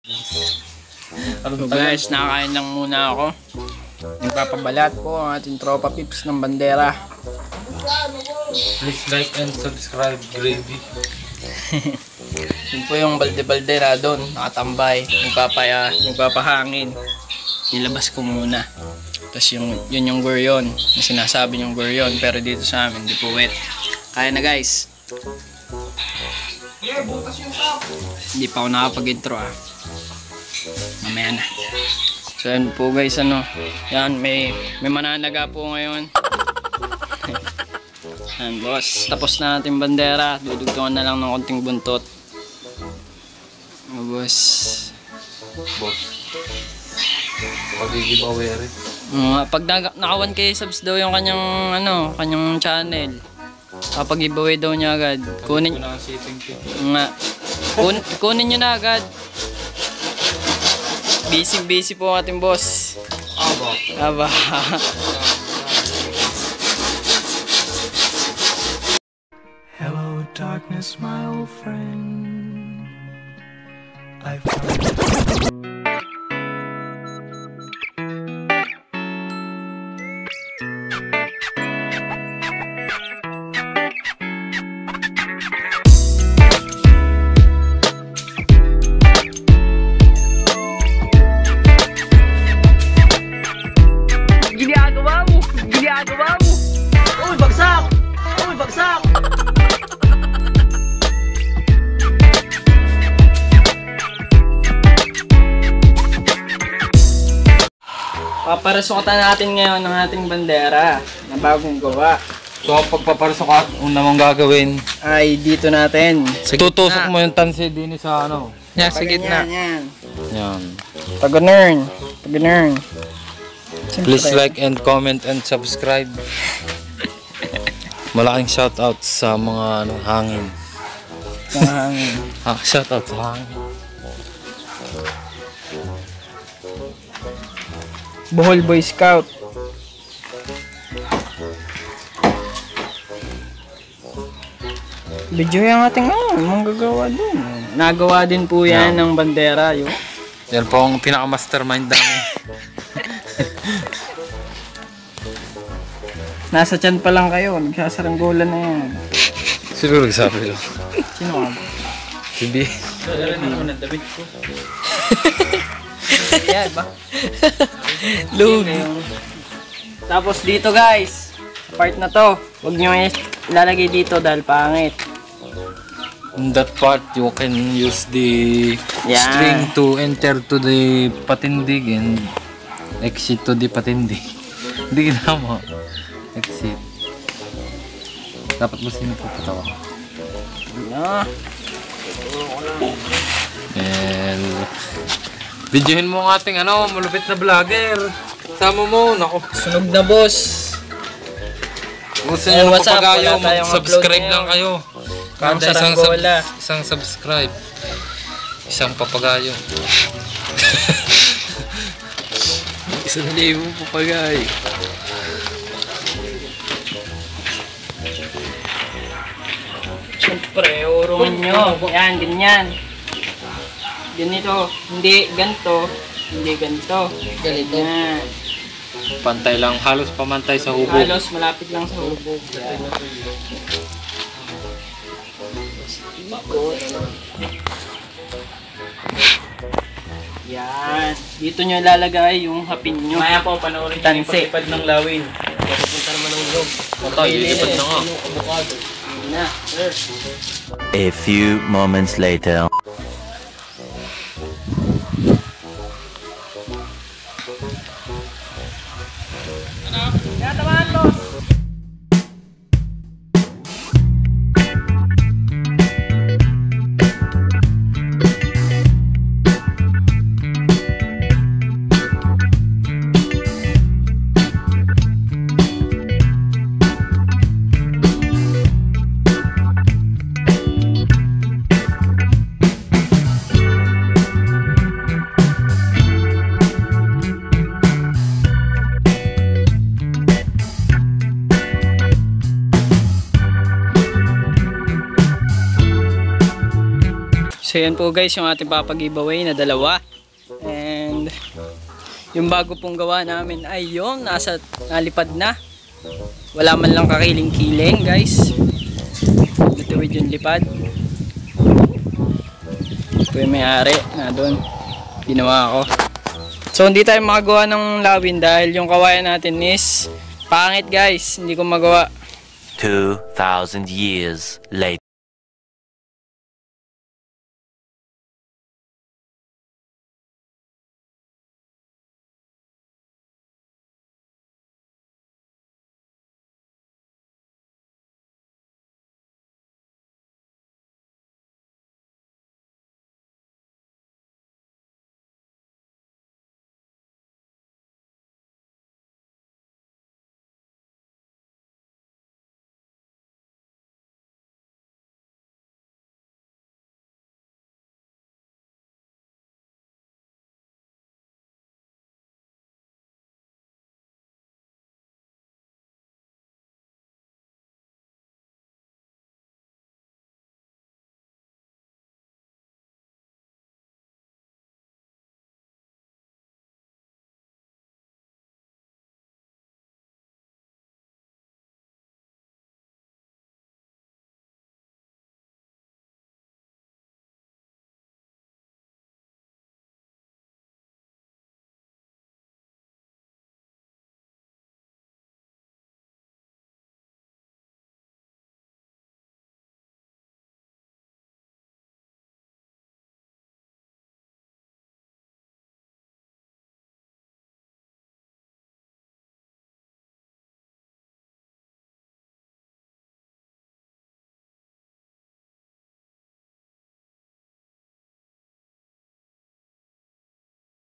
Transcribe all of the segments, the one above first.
So guys, nakakain lang muna ako. Nagpapabalat po ang ating tropa pips ng bandera. Please like and subscribe, Gravy. Yun po yung balde-baldera doon, nakatambay, nagpapahangin. Nilabas ko muna. Tapos yun yung guryon, yung sinasabi yung guryon, pero dito sa amin, di po wet. Kaya na guys. Hindi pa ako nakapag-intro mamaya na. So yan po guys, yan, may mananaga po ngayon. Yan boss, tapos na natin bandera, dudugtungan na lang ng konting buntot. Boss. Pag-giveaway rin. Pag naka 1K subs daw yung kanyang channel, kapag giveaway daw niya agad. Kunin nyo na agad. Busy po ang ating boss. Aba. Hello darkness, my old friend. I found Ginagawa mo. Uy, bagsak! Paparasukan natin ngayon ang ating bandera na bagong gawa. So pagpaparasok at una mong gagawin Ay dito natin. tutusok mo yung tansi din sa Yan, sa gitna. Yan. Pag-ganern. Please like and comment and subscribe. Malaking shoutout sa mga hangin. Shoutout sa hangin. Bohol Boy Scout. Video yung ating manggagawa dun. Nagawa din po yan ng bandera. Yan po ang pinaka-mastermind namin. Nasa tiyan pa lang kayo. Nagsasaranggolan na yan. Siguro nagsabi lang. Sino ka ba? Si B. Dala na naman ang damit ko. Yan ba? Lugi. Tapos dito guys, part na to, huwag nyo ilalagay dito dahil pangit. In that part, you can use the string to enter to the patindig and exit to the patindig. Hindi na mo. Exit. Dapat mo sinipapatawa ko. And videohin mo ang ating malupit na vlogger. Sama mo, nako. Sunog na boss. Kung gusto nyo ng papagayo, mag-subscribe lang kayo. Kada isang subscribe, isang papagayo. 1,000 papagayo. Siyempre, urungan nyo. Yan, ganyan. Ganito. Hindi ganito. Hindi ganito. Ganito. Yan. Pantay lang, halos pamantay sa hubog. Halos malapit lang sa hubog. Yan. Dito nyo ilalagay yung hapin nyo. Maya po, panoorin nyo yung paglipad ng lawin. Pupunta naman ng loob. Lilipad na nga. A few moments later. So yan po guys yung ating papag-giveaway na dalawa. And yung bago pong gawa namin ay yung nalipad na. Wala man lang kakiling-kiling guys. Natuwid yung lipad. Ito yung may-ari na doon. Ginawa ko. So hindi tayo makagawa ng lawin dahil yung kawayan natin is pangit guys. Hindi ko magawa. 2,000 years later.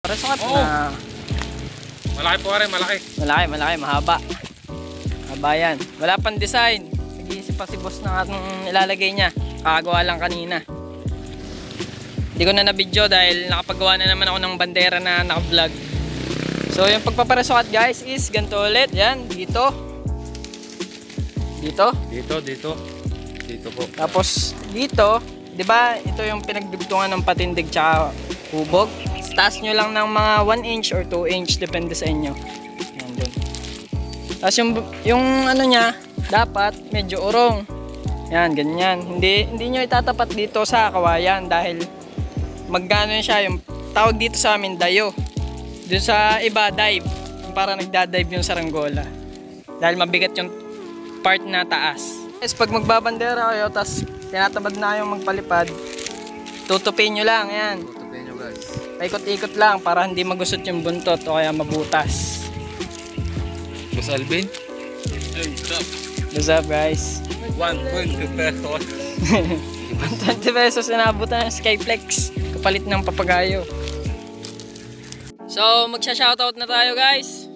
Para sukat na. Malaki po rin, malaki. Malaki, mahaba. Mahaba yan. Wala pang design. Nag-iisip pa si boss ng atong ilalagay niya. Kakagawa lang kanina. Hindi ko na na-video dahil nakapagawa na naman ako ng bandera na naka-vlog. So yung pagpaparasukat guys is ganito ulit. Yan, dito. Dito. Dito po. Tapos dito, di ba ito yung pinagdugtungan ng patindig tsaka hubog. Taas nyo lang ng mga 1 inch or 2 inch, depende sa inyo. Yan dun. Tapos yung ano niya, dapat medyo urong. Yan, ganyan. Hindi nyo itatapat dito sa kawayan dahil magkano siya, yung tawag dito sa amin dayo. Doon sa iba, dive. Yung parang nagdadive yung saranggola. Dahil mabigat yung part na taas. Guys, pag magbabandera kayo, tapos tinatabad na yung magpalipad, tutupin nyo lang, yan. Tutupin nyo guys. Paikot-ikot lang para hindi magusot yung buntot o kaya mabutas. Boss Alvin? What's up guys? 1.2 pesos. 20 pesos inabutan ng Skyflex. Kapalit ng papagayo. So magsha-shoutout na tayo guys.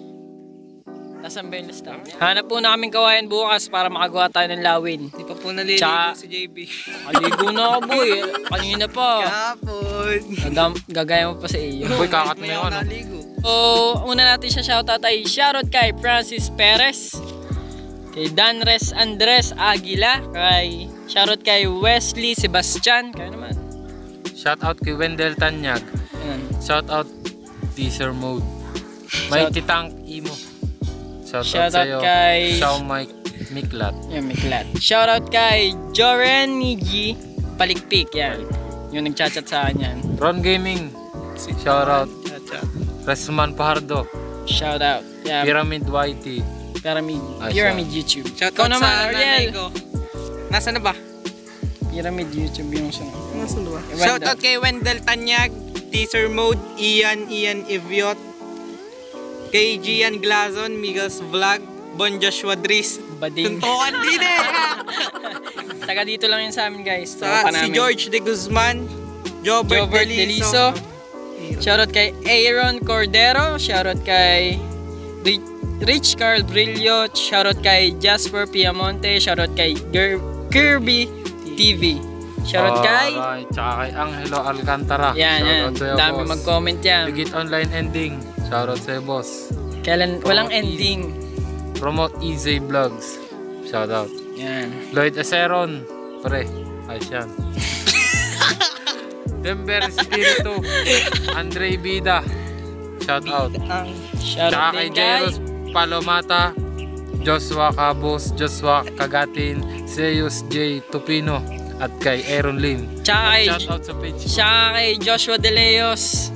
Nasaan ba yung listahan? Hanap po na kaming kawayan bukas para makagawa tayo ng lawin. Di pa po naliligo si JB. Aligo na ako boy. Kanina pa. Kahapon. Gagaya mo pa sa iyo. Boy, kakat mo yung ano. Naligo. So, una natin siya shoutout ay shoutout kay Francis Perez, kay Danres Andres Aguila, kay shoutout kay Wesley Sebastian, kayo naman. Shout out kay Wendell Tanyag. Ayan. Shout out Teaser Mode. Mighty Tank Imo. Shout Shout out out sa'yo. kay- Shaw Mike Miklat. Yan, Miklat. Shoutout kay Joren Niji Palikpik, yan. Yung nagchat-chat sa akin yan. Ron Gaming. Shout out. Resman Pahardo. Shoutout. Yan. Pyramid YT. Pyramid. Ah, Pyramid YouTube. Shout Ikaw out naman, sa nanay Ariel. ko. Nasaan na ba? Pyramid YouTube yung sunod. Nasaan na ba? Wendell. Shout out kay Wendell Tanyag, Teaser Mode, Ian Eviot, kay Gian Glazon, Miguel's Vlog, Bon Joshua Dries, Bading. Tuntukan din eh! Taga dito lang yun sa amin guys. Saka si George De Guzman, Jobert Jobert Deliso, Shoutout kay Aaron Cordero. Shoutout kay Rich Carl Brillo. Shoutout kay Jasper Piamonte. Shoutout kay Kirby TV. Shoutout kay... Alright. Tsaka kay Angelo Alcantara. Yan, yan. Shoutout sa'yo, Dami boss. mag-comment yan. Bigit Online Ending. Shoutout sa'yo, boss. Kailan, walang ending. Promote Easy Vlogs. Shoutout. Yan. Lloyd Aceron. Pre. Ayos yan. Denver Espiritu, Andre Bida. Shout out. Shout Tsaka out kay din guys. Jairus Palomata, Joshua Cabos, Joshua Kagatin, Zeus J. Tupino, at kay Aaron Lim. Shout out sa page ko. Tsaka kay Joshua De Leos.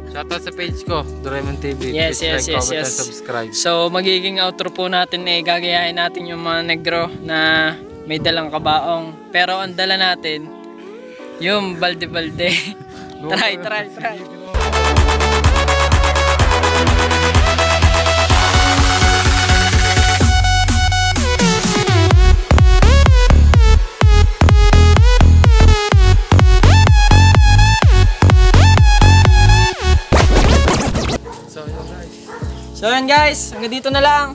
Shout out sa page ko, Doraemon TV. Yes, Please yes, like, comment, yes. and subscribe. So magiging outro po natin gagayahin natin yung mga negro na may dalang kabaong. Pero ang dala natin, yung balde-balde. Try. So yun guys, hanggang dito na lang.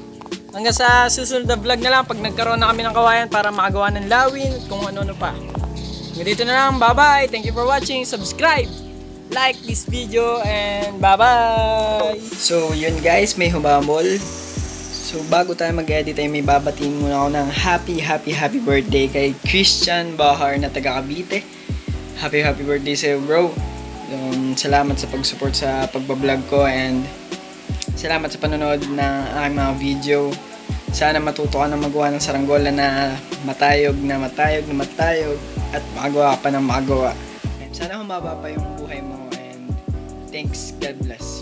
Hanggang sa susunod na vlog na lang pag nagkaroon na kami ng kawayan para makagawa ng lawin at kung ano-ano pa. Hanggang dito na lang, bye bye! Thank you for watching, subscribe, like this video, and bye bye! So yun guys, may humabol. So bago tayo mag-edit ay may babatiin muna ako ng happy birthday kay Christian Bahar na taga Cavite. Happy birthday sa'yo bro. Salamat sa pag-support sa pagbablog ko and salamat sa panonood ng aking mga video. Sana matuto ka na magawa ng saranggola na matayog at makagawa pa ng makagawa. And sana humaba pa yung buhay mo and thanks, God bless.